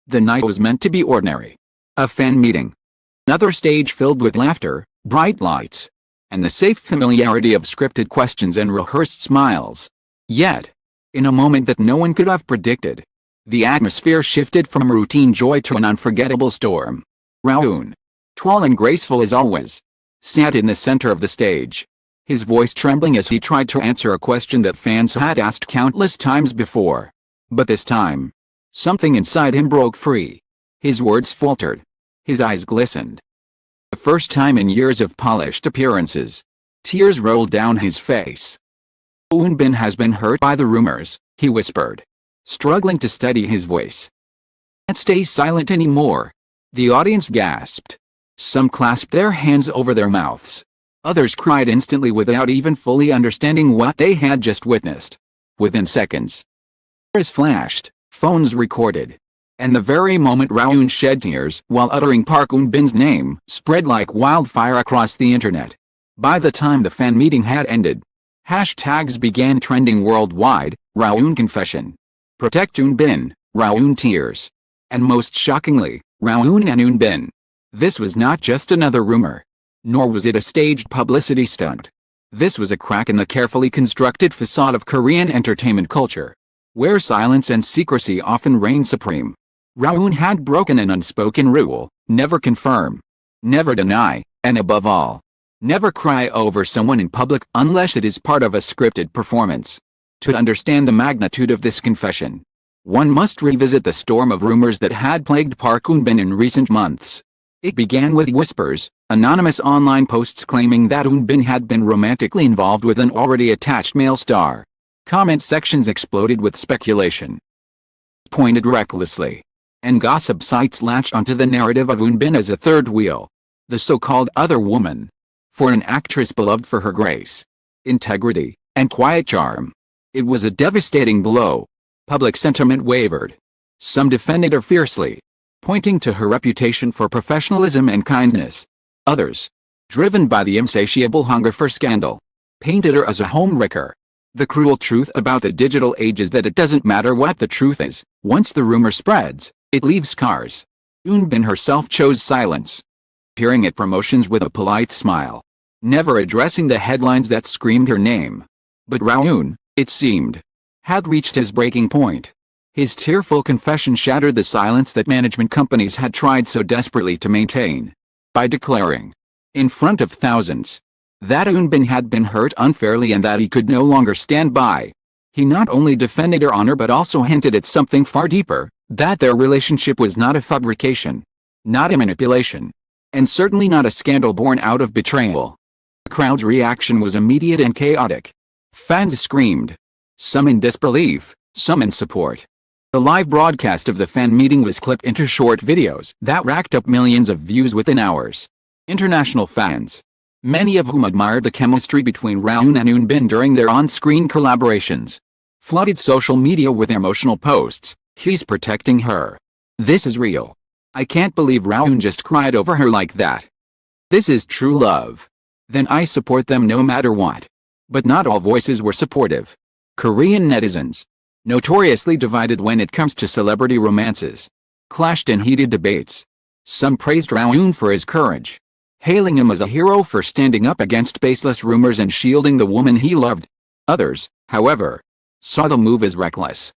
The night was meant to be ordinary. A fan meeting. Another stage filled with laughter, bright lights, and the safe familiarity of scripted questions and rehearsed smiles. Yet, in a moment that no one could have predicted, the atmosphere shifted from routine joy to an unforgettable storm. Rowoon, tall and graceful as always, sat in the center of the stage, his voice trembling as he tried to answer a question that fans had asked countless times before. But this time, something inside him broke free. His words faltered. His eyes glistened. The first time in years of polished appearances, tears rolled down his face. Rowoon Bin has been hurt by the rumors, he whispered, struggling to steady his voice. Can't stay silent anymore. The audience gasped. Some clasped their hands over their mouths. Others cried instantly without even fully understanding what they had just witnessed. Within seconds, cameras flashed, phones recorded, and the very moment Rowoon shed tears while uttering Park Woon Bin's name spread like wildfire across the internet. By the time the fan meeting had ended, hashtags began trending worldwide: Rowoon confession, protect Woon Bin, Rowoon tears, and most shockingly, Rowoon and Woon Bin. This was not just another rumor, nor was it a staged publicity stunt. This was a crack in the carefully constructed facade of Korean entertainment culture, where silence and secrecy often reign supreme. Rowoon had broken an unspoken rule: never confirm, never deny, and above all, never cry over someone in public unless it is part of a scripted performance. To understand the magnitude of this confession, one must revisit the storm of rumors that had plagued Park Woon Bin in recent months. It began with whispers, anonymous online posts claiming that Woon Bin had been romantically involved with an already attached male star. Comment sections exploded with speculation pointed recklessly, and gossip sites latched onto the narrative of Woon Bin as a third wheel, the so-called other woman. For an actress beloved for her grace, integrity, and quiet charm, it was a devastating blow. Public sentiment wavered. Some defended her fiercely, pointing to her reputation for professionalism and kindness. Others, driven by the insatiable hunger for scandal, painted her as a homewrecker. The cruel truth about the digital age is that it doesn't matter what the truth is, once the rumor spreads, it leaves scars. Woon Bin herself chose silence, appearing at promotions with a polite smile, never addressing the headlines that screamed her name. But Rowoon, it seemed, had reached his breaking point. His tearful confession shattered the silence that management companies had tried so desperately to maintain. By declaring, in front of thousands, that Woon Bin had been hurt unfairly and that he could no longer stand by, he not only defended her honor but also hinted at something far deeper: that their relationship was not a fabrication, not a manipulation, and certainly not a scandal born out of betrayal. The crowd's reaction was immediate and chaotic. Fans screamed, some in disbelief, some in support. The live broadcast of the fan meeting was clipped into short videos that racked up millions of views within hours. International fans, many of whom admired the chemistry between Rowoon and Woon Bin during their on-screen collaborations, flooded social media with emotional posts: "He's protecting her. This is real. I can't believe Rowoon just cried over her like that. This is true love. Then I support them no matter what." But not all voices were supportive. Korean netizens, notoriously divided when it comes to celebrity romances, clashed in heated debates. Some praised Rowoon for his courage, hailing him as a hero for standing up against baseless rumors and shielding the woman he loved. Others, however, saw the move as reckless,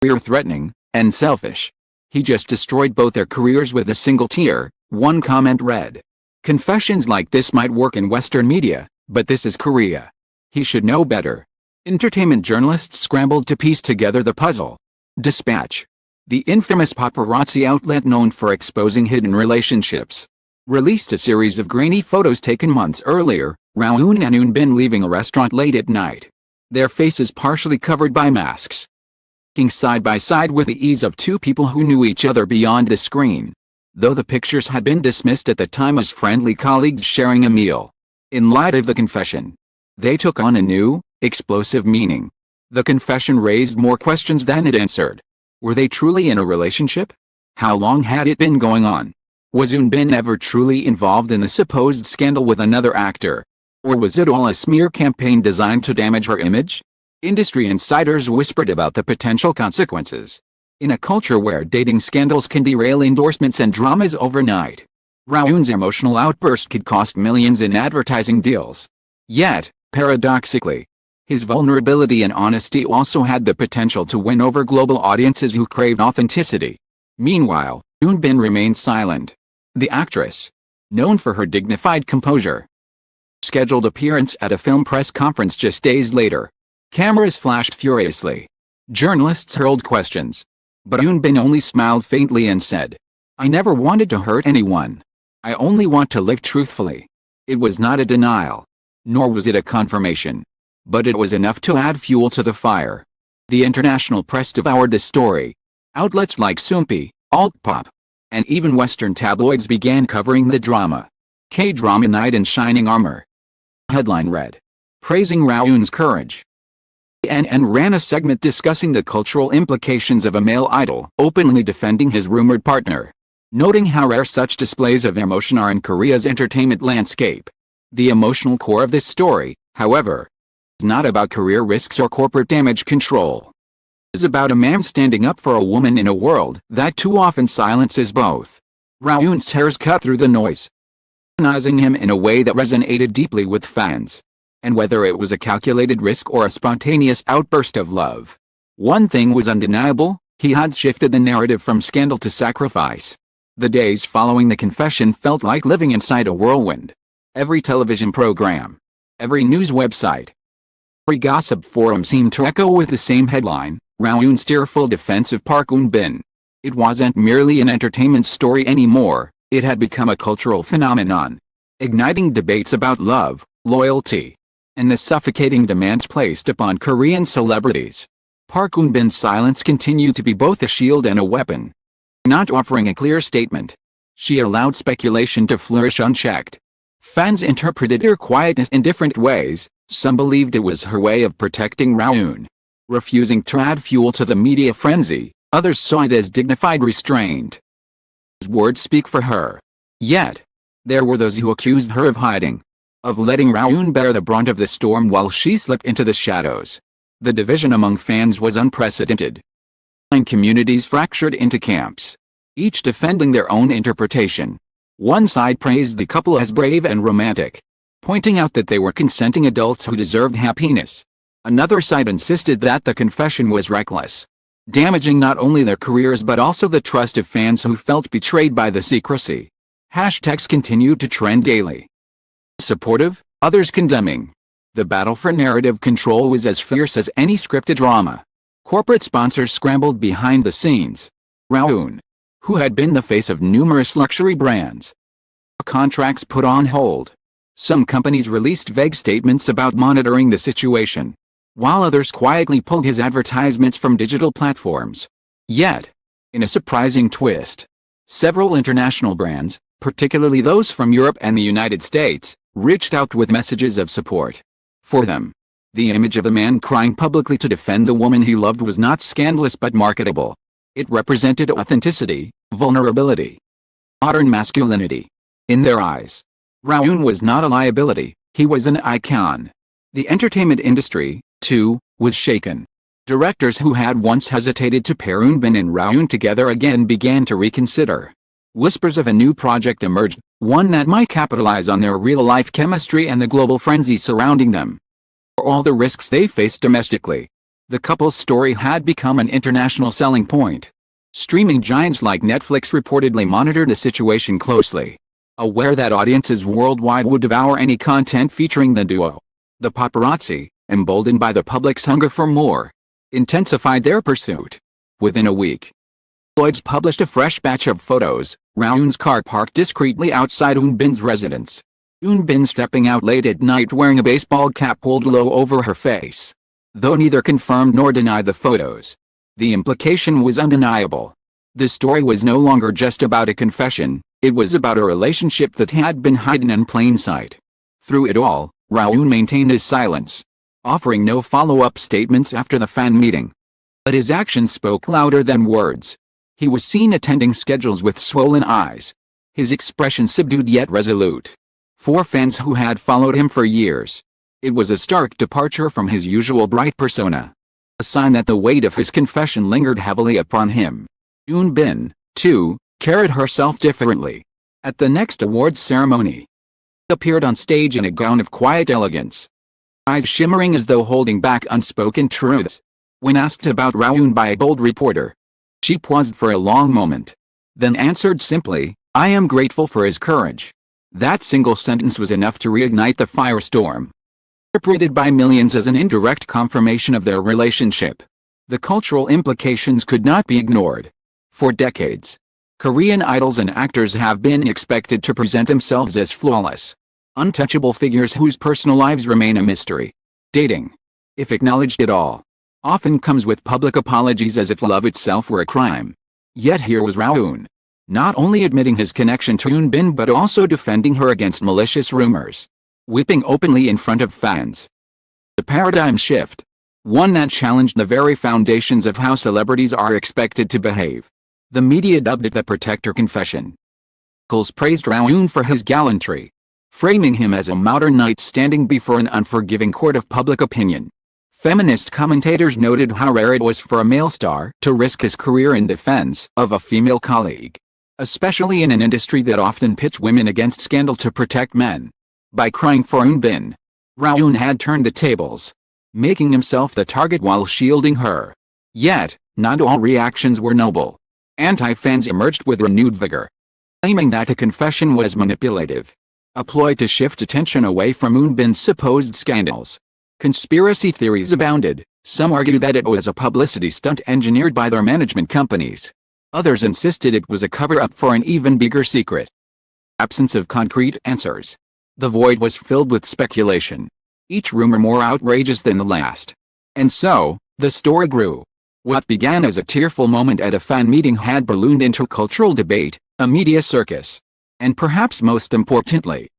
career-threatening, and selfish. He just destroyed both their careers with a single tear. One comment read, "Confessions like this might work in Western media, but this is Korea. He should know better." Entertainment journalists scrambled to piece together the puzzle. Dispatch, the infamous paparazzi outlet known for exposing hidden relationships, released a series of grainy photos taken months earlier: Rowoon and Woon Bin leaving a restaurant late at night, their faces partially covered by masks, walking side by side with the ease of two people who knew each other beyond the screen. Though the pictures had been dismissed at the time as friendly colleagues sharing a meal, in light of the confession, they took on a new, explosive meaning. The confession raised more questions than it answered. Were they truly in a relationship? How long had it been going on? Was Woon Bin ever truly involved in the supposed scandal with another actor? Or was it all a smear campaign designed to damage her image? Industry insiders whispered about the potential consequences. In a culture where dating scandals can derail endorsements and dramas overnight, Rowoon's emotional outburst could cost millions in advertising deals. Yet, paradoxically, his vulnerability and honesty also had the potential to win over global audiences who craved authenticity. Meanwhile, Rowoon Bin remained silent. The actress, known for her dignified composure, scheduled appearance at a film press conference just days later. Cameras flashed furiously. Journalists hurled questions. But Rowoon Bin only smiled faintly and said, "I never wanted to hurt anyone. I only want to live truthfully." It was not a denial, nor was it a confirmation. But it was enough to add fuel to the fire. The international press devoured the story. Outlets like Soompi, Alt-Pop, and even Western tabloids began covering the drama. K-drama knight in shining armor. Headline read, praising Rowoon's courage. CNN ran a segment discussing the cultural implications of a male idol openly defending his rumored partner, noting how rare such displays of emotion are in Korea's entertainment landscape. The emotional core of this story, however, is not about career risks or corporate damage control. It is about a man standing up for a woman in a world that too often silences both. Rowoon's tears cut through the noise, humanizing him in a way that resonated deeply with fans. And whether it was a calculated risk or a spontaneous outburst of love, one thing was undeniable: he had shifted the narrative from scandal to sacrifice. The days following the confession felt like living inside a whirlwind. Every television program, every news website, every gossip forum seemed to echo with the same headline: Rowoon's tearful defense of Park Eun-bin. It wasn't merely an entertainment story anymore, it had become a cultural phenomenon, igniting debates about love, loyalty, and the suffocating demands placed upon Korean celebrities. Park Eun-bin's silence continued to be both a shield and a weapon. Not offering a clear statement, she allowed speculation to flourish unchecked. Fans interpreted her quietness in different ways. Some believed it was her way of protecting Rowoon, refusing to add fuel to the media frenzy. Others saw it as dignified restraint. His words speak for her. Yet, there were those who accused her of hiding, of letting Rowoon bear the brunt of the storm while she slipped into the shadows. The division among fans was unprecedented. And communities fractured into camps, each defending their own interpretation. One side praised the couple as brave and romantic, pointing out that they were consenting adults who deserved happiness. Another side insisted that the confession was reckless, damaging not only their careers but also the trust of fans who felt betrayed by the secrecy. Hashtags continued to trend daily. Supportive, others condemning. The battle for narrative control was as fierce as any scripted drama. Corporate sponsors scrambled behind the scenes. Rowoon, who had been the face of numerous luxury brands, contracts put on hold. Some companies released vague statements about monitoring the situation, while others quietly pulled his advertisements from digital platforms. Yet, in a surprising twist, several international brands, particularly those from Europe and the United States, reached out with messages of support. For them, the image of a man crying publicly to defend the woman he loved was not scandalous but marketable. It represented authenticity, vulnerability, modern masculinity. In their eyes, Rowoon was not a liability, he was an icon. The entertainment industry, too, was shaken. Directors who had once hesitated to pair Eun-bin and Rowoon together again began to reconsider. Whispers of a new project emerged, one that might capitalize on their real-life chemistry and the global frenzy surrounding them. For all the risks they faced domestically, the couple's story had become an international selling point. Streaming giants like Netflix reportedly monitored the situation closely, aware that audiences worldwide would devour any content featuring the duo. The paparazzi, emboldened by the public's hunger for more, intensified their pursuit. Within a week, tabloids published a fresh batch of photos: Rowoon's car parked discreetly outside Eun-bin's residence, Eun-bin stepping out late at night wearing a baseball cap pulled low over her face. Though neither confirmed nor denied the photos, the implication was undeniable. The story was no longer just about a confession, it was about a relationship that had been hidden in plain sight. Through it all, Rowoon maintained his silence, offering no follow-up statements after the fan meeting. But his actions spoke louder than words. He was seen attending schedules with swollen eyes, his expression subdued yet resolute. For fans who had followed him for years, it was a stark departure from his usual bright persona. a sign that the weight of his confession lingered heavily upon him. Yoon Bin, too, carried herself differently. At the next awards ceremony, appeared on stage in a gown of quiet elegance, eyes shimmering as though holding back unspoken truths. When asked about Rowoon by a bold reporter, she paused for a long moment, then answered simply, "I am grateful for his courage." That single sentence was enough to reignite the firestorm, interpreted by millions as an indirect confirmation of their relationship. The cultural implications could not be ignored. For decades, Korean idols and actors have been expected to present themselves as flawless, untouchable figures whose personal lives remain a mystery. Dating, if acknowledged at all, often comes with public apologies as if love itself were a crime. Yet here was Rowoon, not only admitting his connection to Yoon Bin but also defending her against malicious rumors, weeping openly in front of fans. The paradigm shift, one that challenged the very foundations of how celebrities are expected to behave. The media dubbed it the Protector Confession. Critics praised Rowoon for his gallantry, framing him as a modern knight standing before an unforgiving court of public opinion. Feminist commentators noted how rare it was for a male star to risk his career in defense of a female colleague, especially in an industry that often pits women against scandal to protect men. By crying for Yoon Bin, Rowoon had turned the tables, making himself the target while shielding her. Yet, not all reactions were noble. Anti-fans emerged with renewed vigor, claiming that the confession was manipulative, a ploy to shift attention away from Yoon Bin's supposed scandals. Conspiracy theories abounded. Some argued that it was a publicity stunt engineered by their management companies. Others insisted it was a cover-up for an even bigger secret. Absence of concrete answers, the void was filled with speculation, each rumor more outrageous than the last. And so, the story grew. What began as a tearful moment at a fan meeting had ballooned into cultural debate, a media circus, and perhaps most importantly,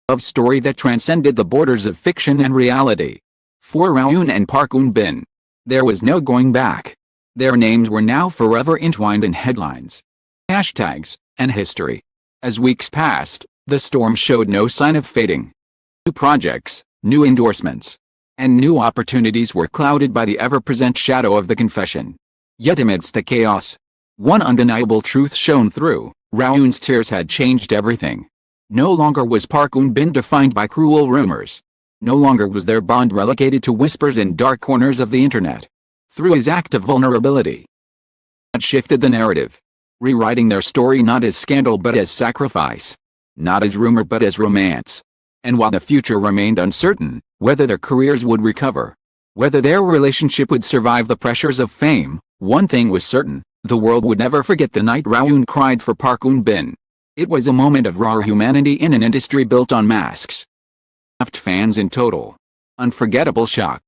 a story that transcended the borders of fiction and reality. For Rowoon and Park Yoon Bin, there was no going back. Their names were now forever entwined in headlines, hashtags, and history. As weeks passed, the storm showed no sign of fading. New projects, new endorsements, and new opportunities were clouded by the ever-present shadow of the confession. Yet amidst the chaos, one undeniable truth shone through: Rowoon's tears had changed everything. No longer was Park Yoon Bin defined by cruel rumors. No longer was their bond relegated to whispers in dark corners of the internet. Through his act of vulnerability, God shifted the narrative, rewriting their story not as scandal but as sacrifice, not as rumor but as romance. And while the future remained uncertain, whether their careers would recover, whether their relationship would survive the pressures of fame, one thing was certain: the world would never forget the night Rowoon cried for Park Yoon Bin. It was a moment of raw humanity in an industry built on masks. Left fans in total, unforgettable shock.